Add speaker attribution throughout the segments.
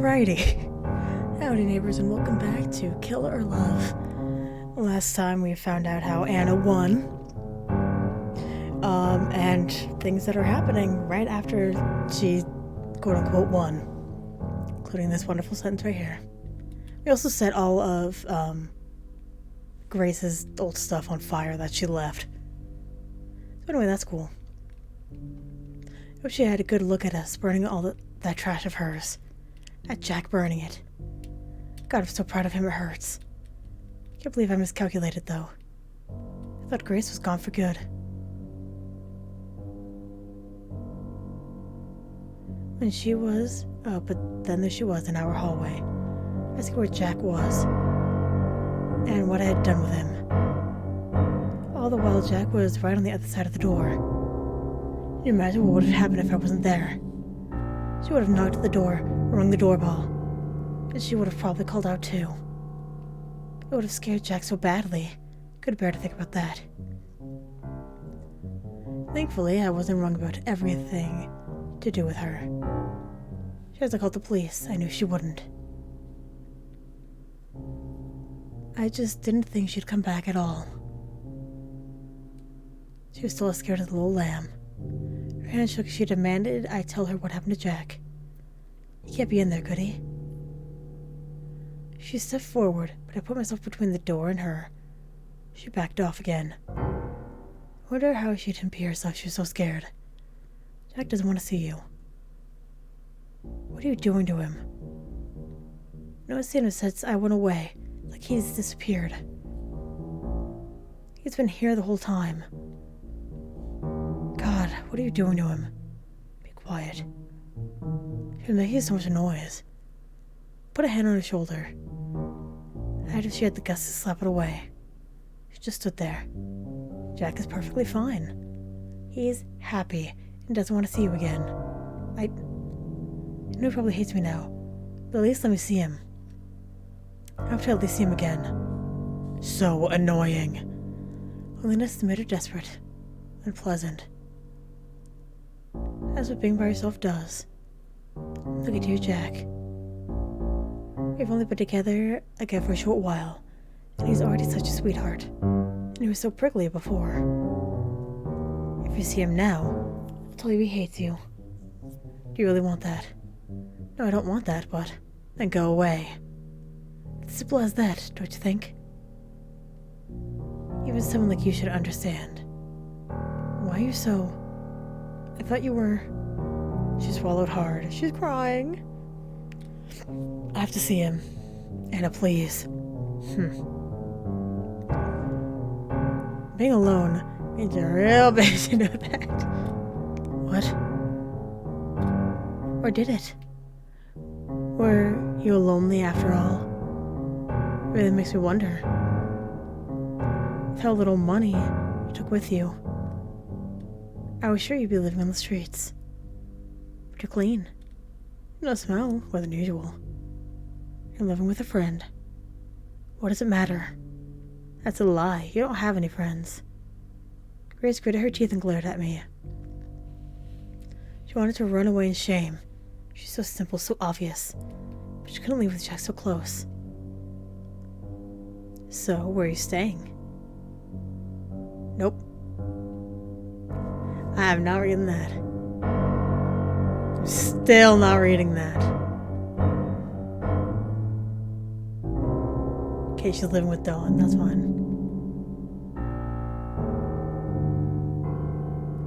Speaker 1: Alrighty. Howdy neighbors and welcome back to Kill or Love. Last time we found out how Anna won. And things that are happening right after she quote-unquote won. Including this wonderful sentence right here. We also set all of Grace's old stuff on fire that she left. So anyway, that's cool. I wish she had a good look at us burning all that trash of hers. At Jack burning it. God, I'm so proud of him, it hurts. Can't believe I miscalculated, though. I thought Grace was gone for good. And she was... Oh, but then there she was in our hallway. Asking where Jack was. And what I had done with him. All the while, Jack was right on the other side of the door. Can you imagine what would have happened if I wasn't there? She would have knocked at the door, rung the doorbell. And she would have probably called out too. It would have scared Jack so badly. Couldn't bear to think about that. Thankfully, I wasn't wrong about everything to do with her. She hasn't called the police. I knew she wouldn't. I just didn't think she'd come back at all. She was still as scared as the little lamb. Her hand shook as she demanded I tell her what happened to Jack. He can't be in there, could he? She stepped forward, but I put myself between the door and her. She backed off again. I wonder how she didn't pee herself. She was so scared. Jack doesn't want to see you. What are you doing to him? No one's seen him since I went away, like he's disappeared. He's been here the whole time. God, what are you doing to him? Be quiet. You're making so much noise. Put a hand on his shoulder. As if she had the guts to slap it away. She just stood there. Jack is perfectly fine. He's happy and doesn't want to see you again. I know he probably hates me now, but at least let me see him. I hope to at least see him again. So annoying. Loneliness made her desperate. Unpleasant. That's what being by yourself does. Look at you, Jack. We've only been together again for a short while, and he's already such a sweetheart. And he was so prickly before. If you see him now, I'll tell you he hates you. Do you really want that? No, I don't want that, but then go away. It's as simple as that, don't you think? Even someone like you should understand. Why are you so... I thought you were... She swallowed hard. She's crying. I have to see him. Anna, please. Being alone means you're real big to know that. What? Or did it? Were you lonely after all? It really makes me wonder. With how little money you took with you, I was sure you'd be living on the streets. But you're clean. No smell, more than usual. You're living with a friend. What does it matter? That's a lie. You don't have any friends. Grace gritted her teeth and glared at me. She wanted to run away in shame. She's so simple, so obvious. But she couldn't leave with Jack so close. So, where are you staying? Nope. I'm not reading that. I'm still not reading that. Okay, she's living with Dawn. That's fine.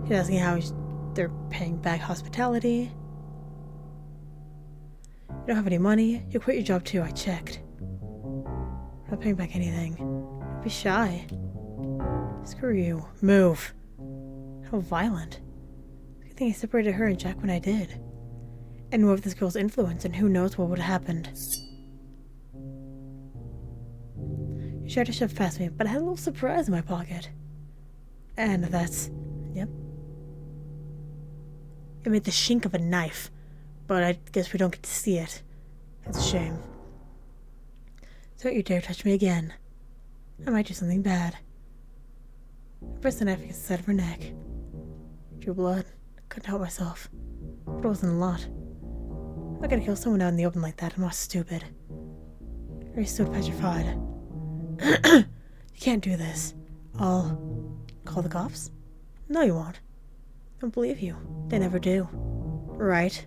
Speaker 1: She's asking how they're paying back hospitality. You don't have any money. You quit your job too. I checked. I'm not paying back anything. Don't be shy. Screw you. Move. How violent. I think I separated her and Jack when I did. And knew of this girl's influence, and who knows what would have happened. She tried to shove past me, but I had a little surprise in my pocket. And that's... Yep. It made the shink of a knife, but I guess we don't get to see it. That's a shame. Don't you dare touch me again. I might do something bad. I pressed the knife against the side of her neck. Drew blood. Couldn't help myself. But it wasn't a lot. I'm not gonna kill someone out in the open like that. I'm not stupid. Ray stood petrified. You can't do this. I'll call the cops? No, you won't. I don't believe you. They never do. Right?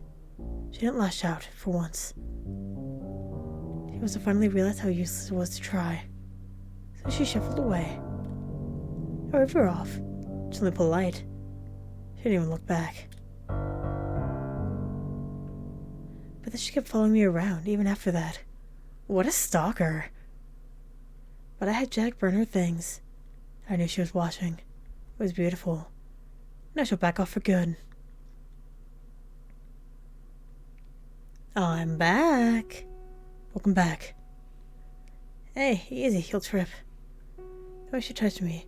Speaker 1: She didn't lash out, for once. She must have finally realized how useless it was to try. So she shuffled away. I waved her off. She's only polite. She didn't even look back. But then she kept following me around, even after that. What a stalker. But I had Jack burn her things. I knew she was watching. It was beautiful. Now she'll back off for good. I'm back. Welcome back. Hey, easy, he'll trip. Oh, she touched me.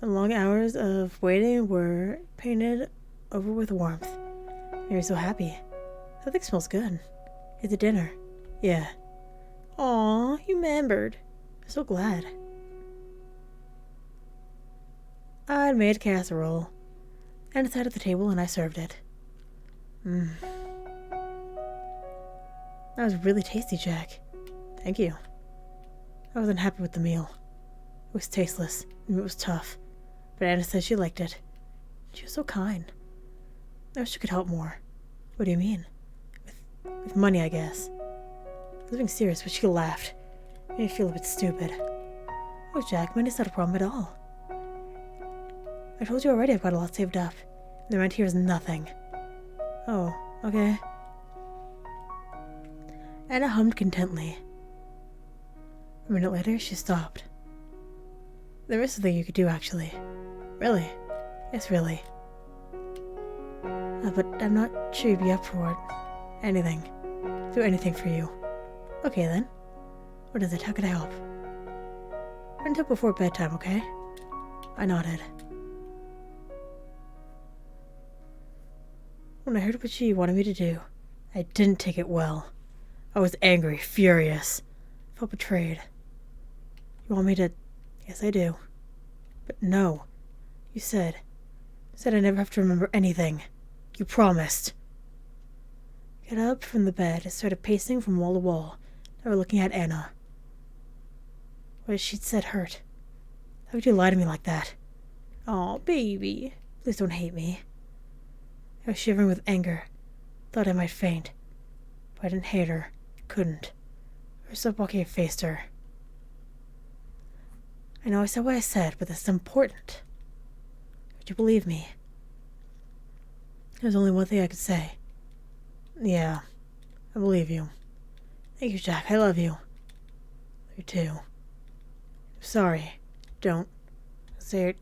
Speaker 1: The long hours of waiting were painted over with warmth. Made me so happy. Something smells good. It's a dinner. Yeah. Aw, you remembered. I'm so glad. I'd made casserole. And it sat at the table and I served it. That was really tasty, Jack. Thank you. I wasn't happy with the meal. It was tasteless, and it was tough. But Anna said she liked it. She was so kind. I wish she could help more. What do you mean? With money, I guess. I was being serious, but she laughed. Made me feel a bit stupid. Oh, Jack, money's not a problem at all. I told you already I've got a lot saved up. And the rent here is nothing. Oh, okay. Anna hummed contently. A minute later, she stopped. There is something you could do, actually. Really? Yes, really. But I'm not sure you'd be up for it. Anything. Do anything for you. Okay, then. What is it? How can I help? Until before bedtime, okay? I nodded. When I heard what she wanted me to do, I didn't take it well. I was angry, furious. I felt betrayed. You want me to... Yes, I do. But no. You said I never have to remember anything. You promised. I got up from the bed and started pacing from wall to wall, never looking at Anna. What she'd said hurt. How could you lie to me like that? Aw, baby. Please don't hate me. I was shivering with anger. Thought I might faint. But I didn't hate her. Couldn't. I stopped walking and faced her. I know I said what I said, but this is important. Would you believe me? There's only one thing I could say. Yeah, I believe you. Thank you, Jack. I love you. Love you too. I'm sorry. Don't say it.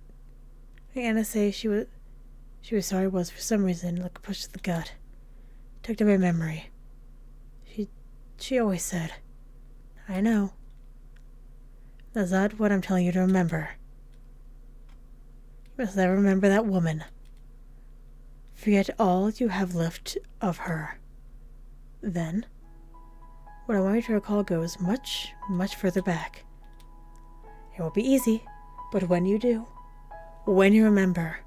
Speaker 1: Anna say she was sorry was for some reason like a push to the gut. Tugged at my memory. She always said, I know. Is that what I'm telling you to remember? You must never remember that woman. Forget all you have left of her. Then, what I want you to recall goes much, much further back. It won't be easy, but when you do, when you remember,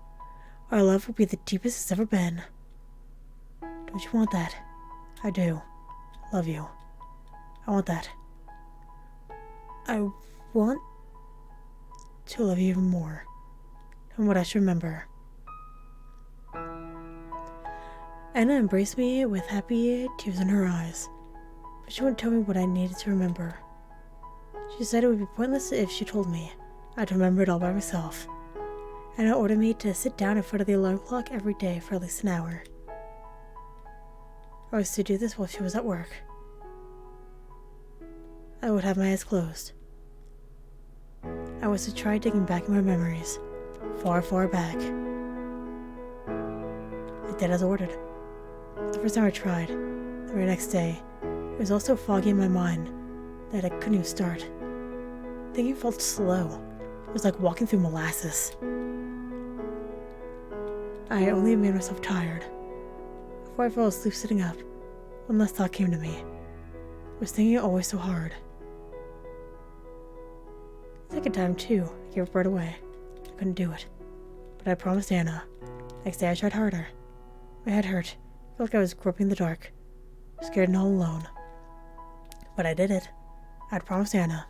Speaker 1: our love will be the deepest it's ever been. Don't you want that? I do. Love you. I want that. I want to love you even more. And what I should remember. Anna embraced me with happy tears in her eyes, but she wouldn't tell me what I needed to remember. She said it would be pointless if she told me. I'd remember it all by myself. Anna ordered me to sit down in front of the alarm clock every day for at least an hour. I was to do this while she was at work. I would have my eyes closed. I was to try digging back in my memories, far, far back. I did as ordered. The first time I tried, the very next day, it was all so foggy in my mind that I couldn't even start. Thinking felt slow. It was like walking through molasses. I only made myself tired. Before I fell asleep sitting up, one last thought came to me. I was thinking always so hard. The second time, too, I gave up right away. I couldn't do it. But I promised Anna. Next day I tried harder. My head hurt. I felt like I was groping in the dark. scared and all alone. But I did it. I'd promised Anna.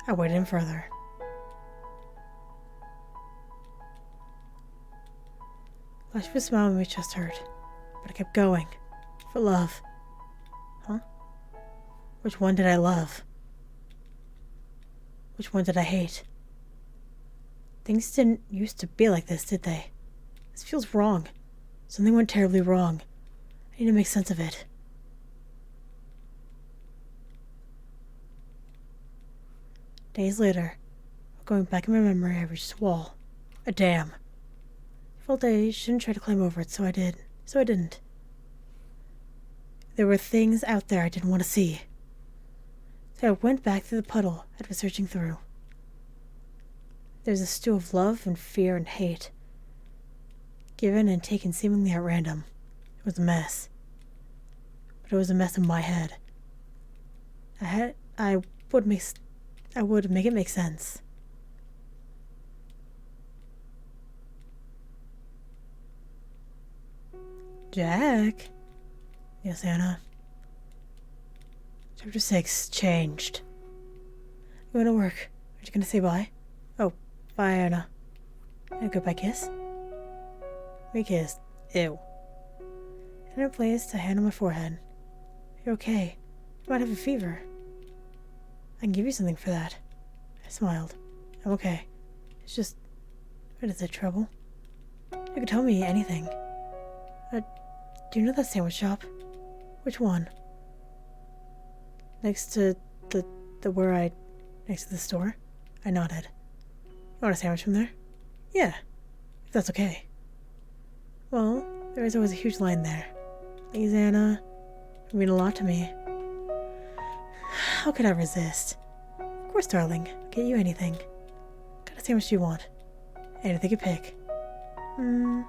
Speaker 1: I waited in further. Flash of a smile made my chest hurt, but I kept going. For love. Huh? Which one did I love? Which one did I hate? Things didn't used to be like this, did they? This feels wrong. Something went terribly wrong. I need to make sense of it. Days later, going back in my memory, I reached a wall. A dam. I felt I shouldn't try to climb over it, so I didn't. There were things out there I didn't want to see. So I went back through the puddle I'd been searching through. There's a stew of love and fear and hate, given and taken seemingly at random. It was a mess. But it was a mess in my head. I would make it make sense. Jack? Yes, Anna. Chapter 6, changed. Going to work. Are you gonna say bye? Oh, bye, Anna. And a goodbye kiss? We kissed. Ew. And I placed a hand on my forehead. You're okay. You might have a fever. I can give you something for that. I smiled. I'm okay. It's just... What is it, trouble? You can tell me anything. Do you know that sandwich shop? Which one? Next to next to the store? I nodded. You want a sandwich from there? Yeah, if that's okay. Well, there is always a huge line there. Thanks, Anna. You mean a lot to me. How could I resist? Of course, darling. I'll get you anything. What kind of sandwich do you want? Anything you pick. I'll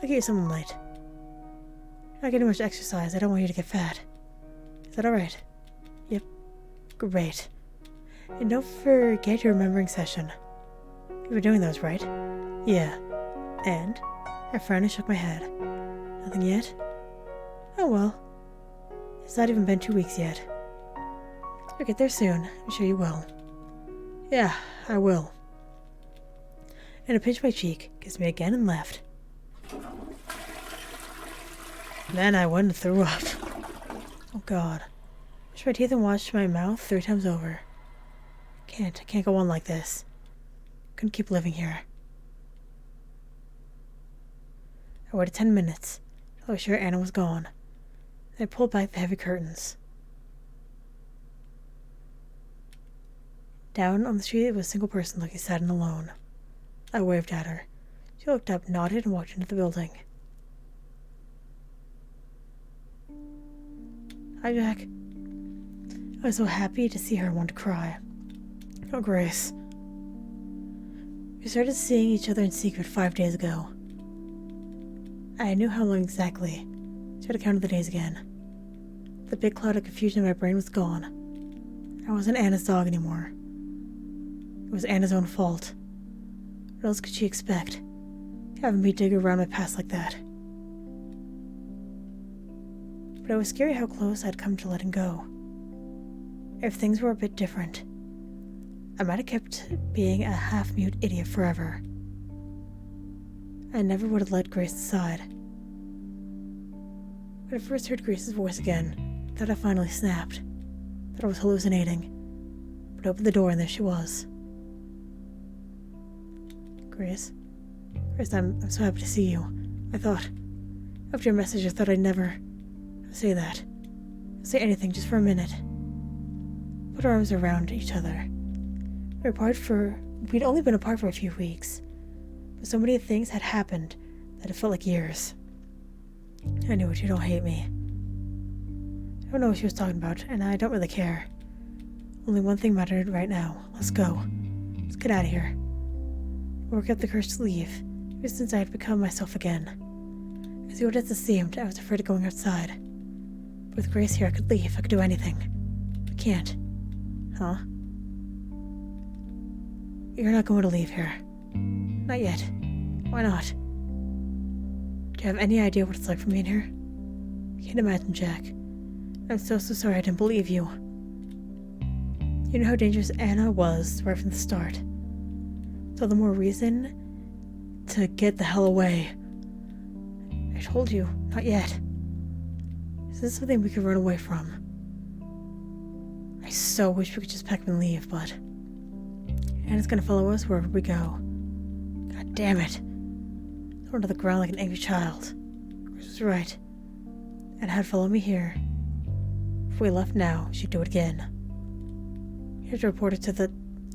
Speaker 1: get you something light. You're not getting much exercise. I don't want you to get fat. Is that alright? Yep. Great. And don't forget your remembering session. You've been doing those, right? Yeah. And? I frowned and shook my head. Nothing yet? Oh well. It's not even been 2 weeks yet. You'll get there soon. I'm sure you will. Yeah, I will. And I pinched my cheek, kissed me again, and left. Then I went and threw up. Oh God. Brushed my teeth and washed my mouth 3 times over. I can't go on like this. Couldn't keep living here. I waited 10 minutes till I was sure Anna was gone. Then I pulled back the heavy curtains. Down on the street was a single person looking sad and alone. I waved at her. She looked up, nodded, and walked into the building. Hi, Jack. I was so happy to see her and wanted to cry. Oh, Grace. We started seeing each other in secret 5 days ago. I knew how long exactly. So I had to count the days again. The big cloud of confusion in my brain was gone. I wasn't Anna's dog anymore. It was Anna's own fault. What else could she expect? Having me dig around my past like that. But it was scary how close I'd come to letting go. If things were a bit different, I might have kept being a half-mute idiot forever. I never would have let Grace decide. When I first heard Grace's voice again, I thought I finally snapped. Thought I was hallucinating. But I opened the door and there she was. Grace? Grace, I'm so happy to see you. I thought, after your message, I thought I'd never say that. Say anything just for a minute. Put our arms around each other. We'd only been apart for a few weeks. But so many things had happened that it felt like years. I knew it, you don't hate me. I don't know what she was talking about, and I don't really care. Only one thing mattered right now. Let's go. Let's get out of here. Work up the courage to leave, ever since I had become myself again. As odd as it seemed, I was afraid of going outside. But with Grace here, I could leave. I could do anything. I can't. Huh? You're not going to leave here. Not yet. Why not? Do you have any idea what it's like for me in here? I can't imagine, Jack. I'm so sorry I didn't believe you. You know how dangerous Anna was right from the start. So the more reason to get the hell away. I told you, not yet. This is something we could run away from. I so wish we could just pack up and leave, but Anna's gonna follow us wherever we go. God damn it. Thrown to the ground like an angry child. Chris was right. Anna had followed me here. If we left now, she'd do it again. You have to report it to the...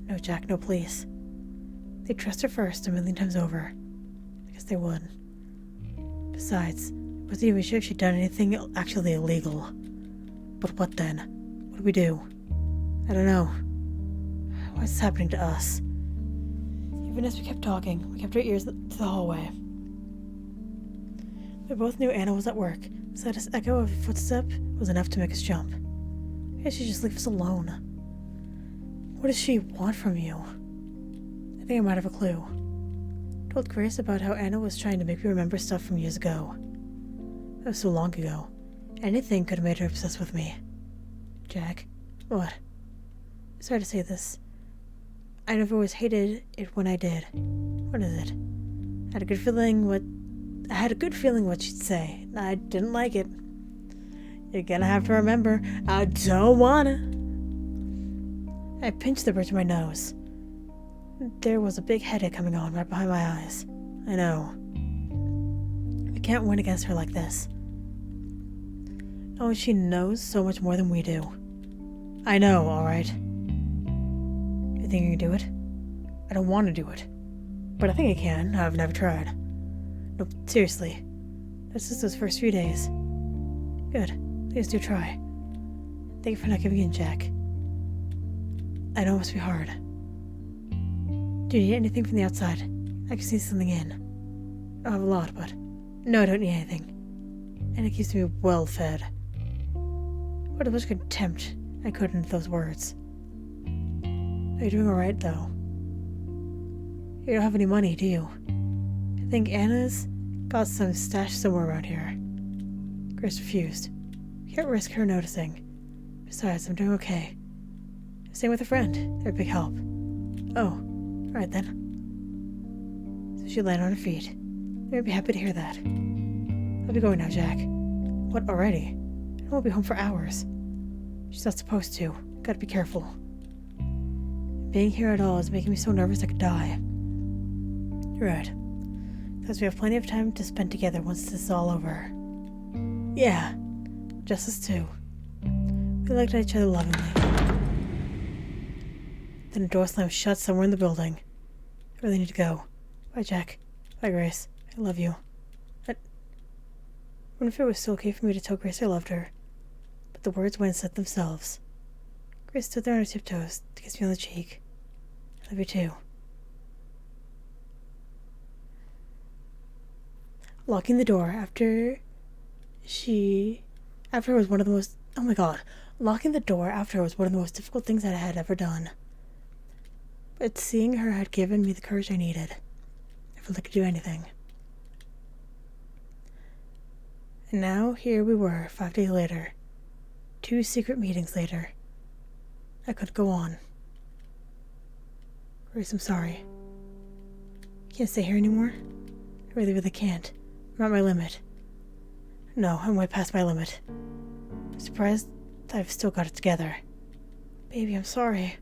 Speaker 1: No, Jack, no police. They'd trust her first a million times over. I guess they would. Besides, I wasn't even sure if she'd done anything actually illegal. But what then? What do we do? I don't know. What's happening to us? Even as we kept talking, we kept our ears to the hallway. We both knew Anna was at work. The slightest echo of a footstep was enough to make us jump. Maybe she'd just leave us alone. What does she want from you? I think I might have a clue. I told Grace about how Anna was trying to make me remember stuff from years ago. That was so long ago. Anything could have made her obsessed with me. Jack? What? Sorry to say this. I never always hated it when I did. What is it? I had a good feeling what she'd say. I didn't like it. You're gonna have to remember, I don't wanna. I pinched the bridge of my nose. There was a big headache coming on right behind my eyes. I know. We can't win against her like this. Oh, she knows so much more than we do. I know, alright. You think you can do it? I don't want to do it. But I think I can. I've never tried. No, seriously. That's just those first few days. Good. Please do try. Thank you for not giving in, Jack. I know it must be hard. Do you need anything from the outside? I can see something in. I have a lot, but... No, I don't need anything. And it keeps me well fed. What a much contempt I could into those words. Are you doing alright, though? You don't have any money, do you? I think Anna's got some stashed somewhere around here. Grace refused. We can't risk her noticing. Besides, I'm doing okay. I'm staying with a friend. They're a big help. Oh, alright then. So she landed on her feet. I'd be happy to hear that. I'll be going now, Jack. What, already? I won't be home for hours. She's not supposed to. Gotta be careful. Being here at all is making me so nervous I could die. You're right. Because we have plenty of time to spend together once this is all over. Yeah, just us two. We looked at each other lovingly. Then a door slammed shut somewhere in the building. I really need to go. Bye, Jack. Bye, Grace. I love you. I wonder if it was still okay for me to tell Grace I loved her. But the words wouldn't set themselves. Grace stood there on her tiptoes to kiss me on the cheek. I love you too. Locking the door after was one of the most... Oh my god. Locking the door after was one of the most difficult things I had ever done. But seeing her had given me the courage I needed. I felt I could do anything. And now here we were, 5 days later. 2 secret meetings later. I couldn't go on. Grace, I'm sorry. Can't stay here anymore. I really, really can't. I'm at my limit. No, I'm way past my limit. I'm surprised that I've still got it together. Baby, I'm sorry.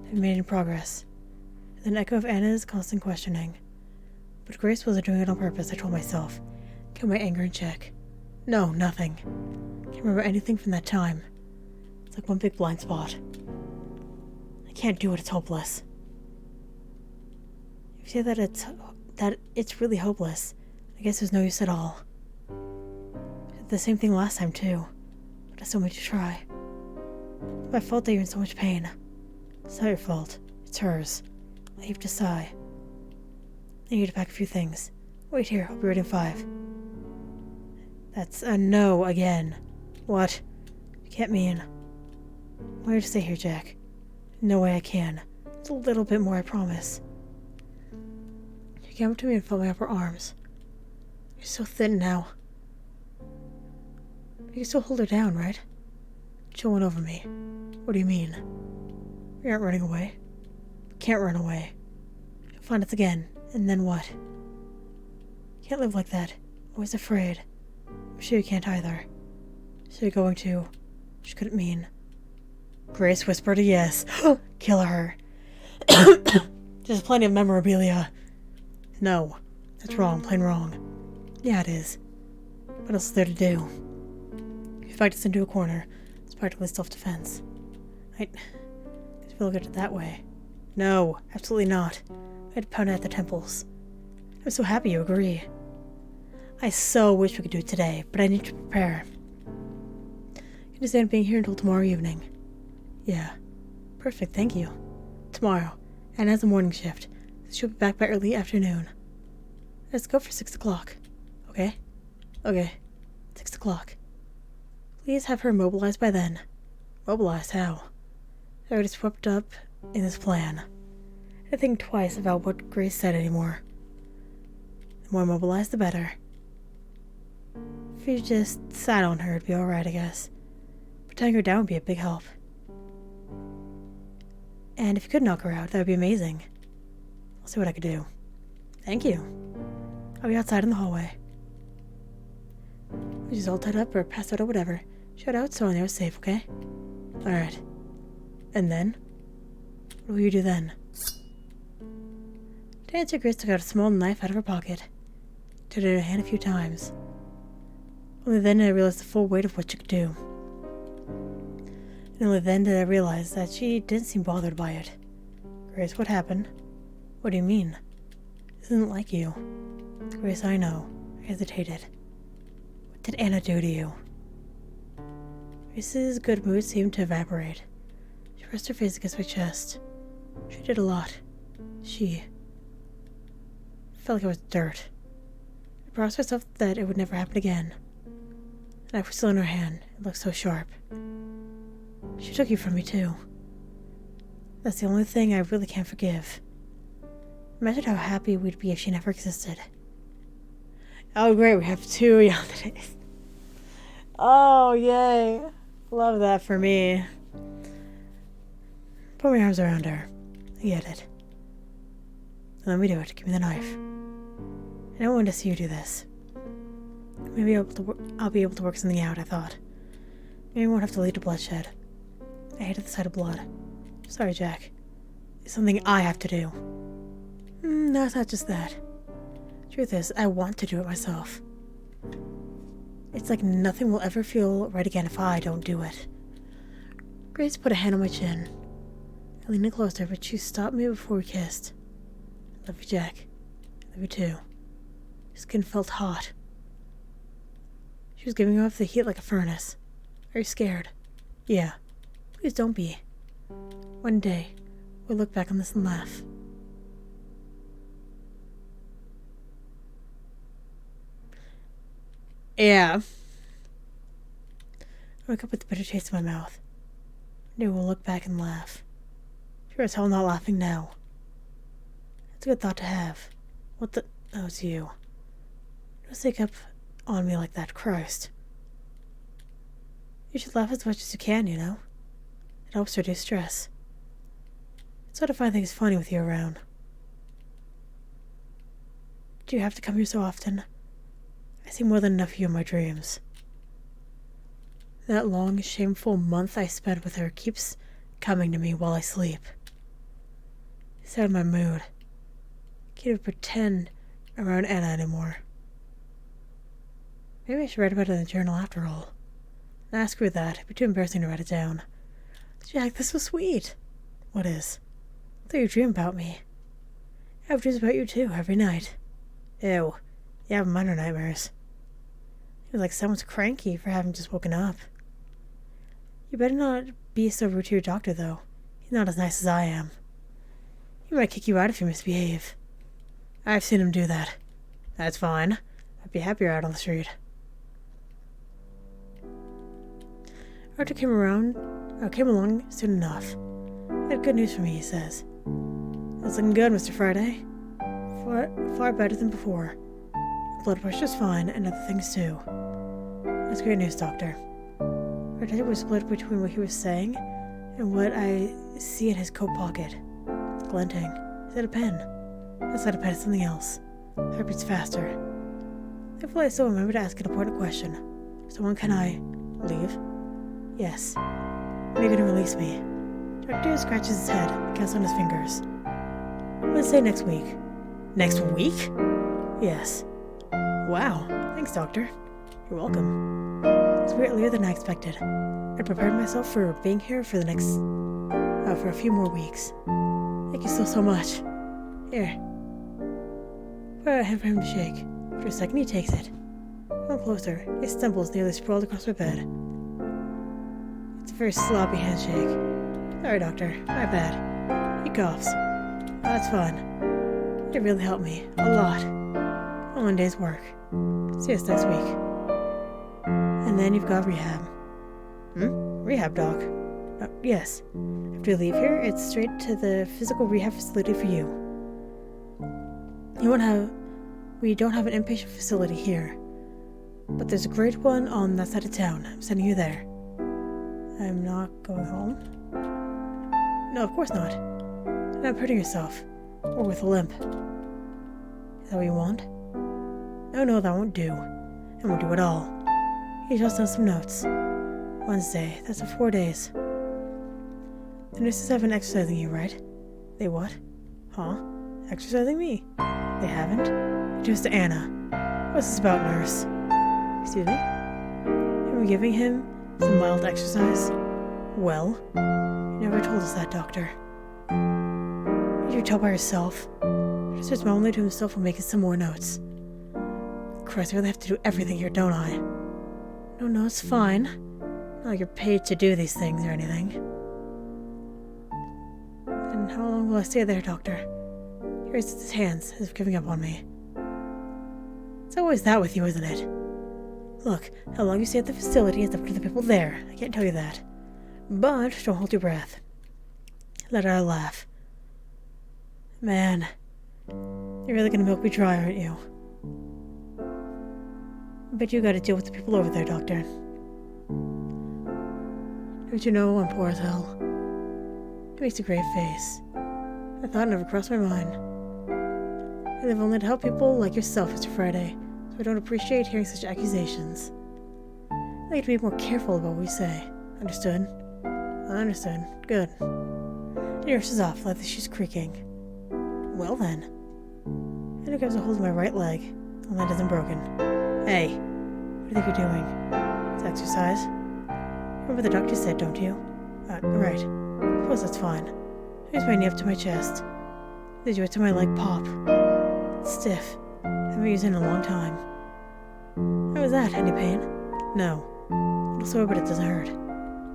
Speaker 1: I've made any progress. With an echo of Anna's constant questioning. But Grace wasn't doing it on purpose, I told myself. Kept my anger in check. No, nothing. Can't remember anything from that time. It's like one big blind spot. I can't do it, it's hopeless. If you say that it's really hopeless, I guess there's no use at all. I did the same thing last time too, but I still made you try. It's my fault that you're in so much pain. It's not your fault, it's hers. I have to sigh. I need to pack a few things. Wait here, I'll be ready in 5. That's a no again. What? You can't mean. I'm here to stay here, Jack. No way I can. It's a little bit more, I promise. You came up to me and felt my upper arms. You're so thin now. You can still hold her down, right? Chilling over me. What do you mean? We aren't running away. We can't run away. She'll find us again, and then what? Can't live like that. Always afraid. I'm sure you can't either. So you're going to... She couldn't mean. Grace whispered a yes. Kill her. There's plenty of memorabilia. No. That's wrong. Plain wrong. Yeah, it is. What else is there to do? If you backed us into a corner, it's practically self-defense. I feel good that way. No, absolutely not. I had to pound it at the temples. I'm so happy you agree. I so wish we could do it today, but I need to prepare. You understand being here until tomorrow evening? Yeah. Perfect, thank you. Tomorrow, and as a morning shift, she'll be back by early afternoon. Let's go for 6 o'clock. Okay? Okay. 6 o'clock. Please have her mobilized by then. Mobilized how? I already swept up in this plan. I don't think twice about what Grace said anymore. The more mobilized, the better. If you just sat on her, it'd be alright, I guess. But tying her down would be a big help. And if you could knock her out, that would be amazing. I'll see what I could do. Thank you. I'll be outside in the hallway. She's all tied up or passed out or whatever. Shout out so I know it's safe, okay? Alright. And then? What will you do then? To answer, Grace took out a small knife out of her pocket. Took it in her hand a few times. Only then did I realize the full weight of what she could do. And only then did I realize that she didn't seem bothered by it. Grace, what happened? What do you mean? This isn't like you. Grace, I know. I hesitated. What did Anna do to you? Grace's good mood seemed to evaporate. She pressed her face against my chest. She did a lot. She... felt like I was dirt. I promised myself that it would never happen again. The knife was still in her hand. It looked so sharp. She took you from me, too. That's the only thing I really can't forgive. Imagine how happy we'd be if she never existed. Oh, great, we have 2 yanderes. Oh, yay. Love that for me. Put my arms around her. I get it. Let me do it. Give me the knife. I don't want to see you do this. Maybe I'll be able to work something out, I thought. Maybe I won't have to lead to bloodshed. I hated the sight of blood. Sorry, Jack. It's something I have to do. No, it's not just that. Truth is, I want to do it myself. It's like nothing will ever feel right again if I don't do it. Grace put a hand on my chin. I leaned in closer, but she stopped me before we kissed. I love you, Jack. I love you too. Her skin felt hot. She was giving off the heat like a furnace. Are you scared? Yeah. Please don't be. One day, we'll look back on this and laugh. Yeah. I wake up with the bitter taste in my mouth. One day we'll look back and laugh. Sure as hell not laughing now. That's a good thought to have. What the... Oh, it's you. Don't sneak up on me like that, Christ. You should laugh as much as you can, you know? It helps reduce stress. It's hard to find things funny with you around. Do you have to come here so often? I see more than enough of you in my dreams. That long, shameful month I spent with her keeps coming to me while I sleep. It's out of my mood. I can't even pretend around Anna anymore. Maybe I should write about it in the journal after all. Nah, screw that. It'd be too embarrassing to write it down. Jack, this was sweet. What is? I thought you dream about me. I have dreams about you too, every night. Ew. You have minor nightmares. It's like someone's cranky for having just woken up. You better not be so rude to your doctor, though. He's not as nice as I am. He might kick you out if you misbehave. I've seen him do that. That's fine. I'd be happier out on the street. Arthur came along soon enough. He had good news for me, he says. It's looking good, Mr. Friday. Far better than before. Your blood pressure's fine, and other things too. That's great news, Doctor. Our attention was split between what he was saying and what I see in his coat pocket. It's glinting. Is that a pen? That's not a pen, it's something else. Heartbeats faster. Thankfully, I still remember to ask an important question. So when can I leave? Yes. When are you going to release me? Doctor scratches his head and counts on his fingers. Let's say next week. Next week? Yes. Wow. Thanks, Doctor. You're welcome. It's way earlier than I expected. I prepared myself for being here for for a few more weeks. Thank you so much. Here. Put out a hand for him to shake. After a second, he takes it. Come closer. He stumbles, nearly sprawled across my bed. It's a very sloppy handshake. Sorry, Doctor. My bad. He coughs. Oh, that's fun. It really helped me. A lot. All one day's work. See us next week. And then you've got rehab. Rehab, Doc? Yes. After you leave here, it's straight to the physical rehab facility for you. We don't have an inpatient facility here. But there's a great one on that side of town. I'm sending you there. I'm not going home? No, of course not. You're not hurting yourself. Or with a limp. Is that what you want? No, that won't do. It won't do at all. He just does some notes. Wednesday. That's for 4 days. The nurses have been exercising you, right? They what? Huh? Exercising me? They haven't? He turns to Anna. What's this about, nurse? Excuse me? Are we giving him some mild exercise? Well, you never told us that, Doctor. Did you tell by yourself? He starts mumbling to himself while making some more notes. Christ, I really have to do everything here, don't I? No, it's fine. Not like you're paid to do these things or anything. And how long will I stay there, Doctor? He raises his hands, as if giving up on me. It's always that with you, isn't it? Look, how long you stay at the facility is up to the people there. I can't tell you that. But don't hold your breath. Let out a laugh. Man, you're really gonna milk me dry, aren't you? I bet you gotta deal with the people over there, Doctor. Don't you know I'm poor as hell? He makes a grave face. I thought it never crossed my mind. I live only to help people like yourself, Mr. Friday, so I don't appreciate hearing such accusations. I like to be more careful about what we say. Understood? I understood. Good. He rushes off, like the shoes creaking. Well then. And he grabs a hold of my right leg, and that isn't broken. Hey, what do you think you're doing? It's exercise. Remember the doctor said, don't you? Right. Of course that's fine. Here's my knee up to my chest. Did you it to my leg pop? It's stiff. I haven't used it in a long time. How was that? Any pain? No. A little sore, but it doesn't hurt.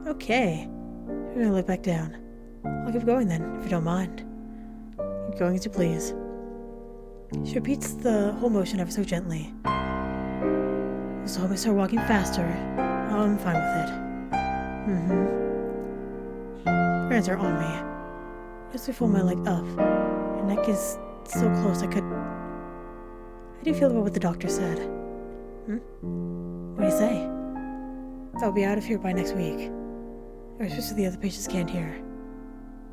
Speaker 1: Okay. I'm gonna lay back down. I'll keep going then, if you don't mind. Keep going as you please. She repeats the whole motion ever so gently. So when we start walking faster, I'm fine with it. Her hands are on me. Just we fold my leg up. Her neck is so close I could... How do you feel about what the doctor said? What do you say? I'll be out of here by next week. Or especially the other patients can't hear.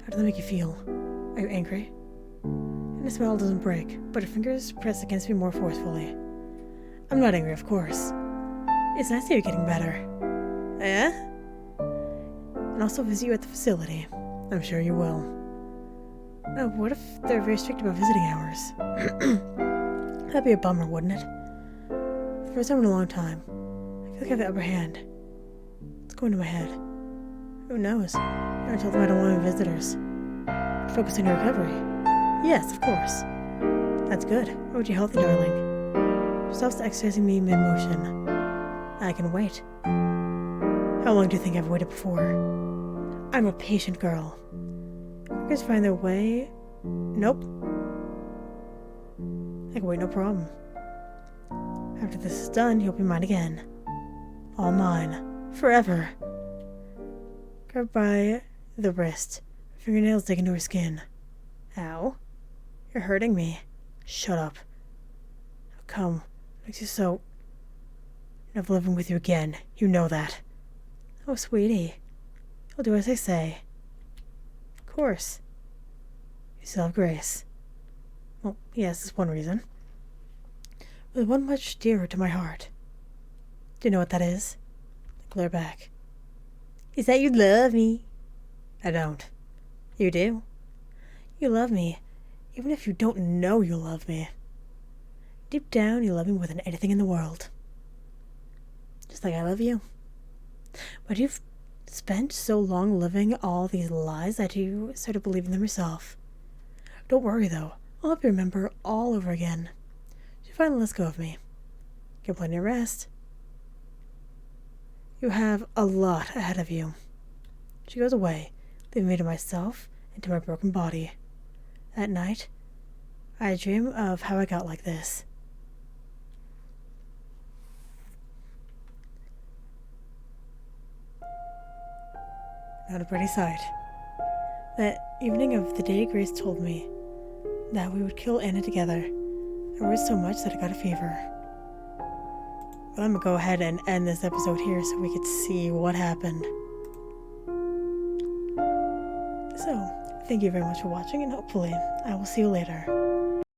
Speaker 1: How does that make you feel? Are you angry? And the smile doesn't break, but her fingers press against me more forcefully. I'm not angry, of course. It's nice that you're getting better. Yeah? And also visit you at the facility. I'm sure you will. What if they're very strict about visiting hours? That'd be a bummer, wouldn't it? For the first time in a long time, I feel like I have the upper hand. It's going to my head. Who knows? I told them I don't want any visitors. Focus on your recovery. Yes, of course. That's good. How would you healthy, darling? She stops exercising me mid-motion. I can wait. How long do you think I've waited before? I'm a patient girl. Fingers find their way. Nope. I can wait, no problem. After this is done, you'll be mine again. All mine. Forever. Grabbed by the wrist. Fingernails dig into her skin. Ow. You're hurting me. Shut up. How come? Makes you so... Never living with you again. You know that. Oh, sweetie. I'll do as I say. Of course. You still have Grace. Well, yes, that's one reason. But one much dearer to my heart. Do you know what that is? I glare back. Is that you love me? I don't. You do. You love me, even if you don't know you love me. Deep down, you love me more than anything in the world. Just like I love you. But you've spent so long living all these lies that you started believing them yourself. Don't worry, though. I'll help you remember all over again. She finally lets go of me. Get plenty of rest. You have a lot ahead of you. She goes away, leaving me to myself and to my broken body. At night, I dream of how I got like this. Not a pretty sight. That evening of the day Grace told me that we would kill Anna together, I worried so much that I got a fever. But I'm gonna go ahead and end this episode here so we could see what happened. So, thank you very much for watching, and hopefully I will see you later.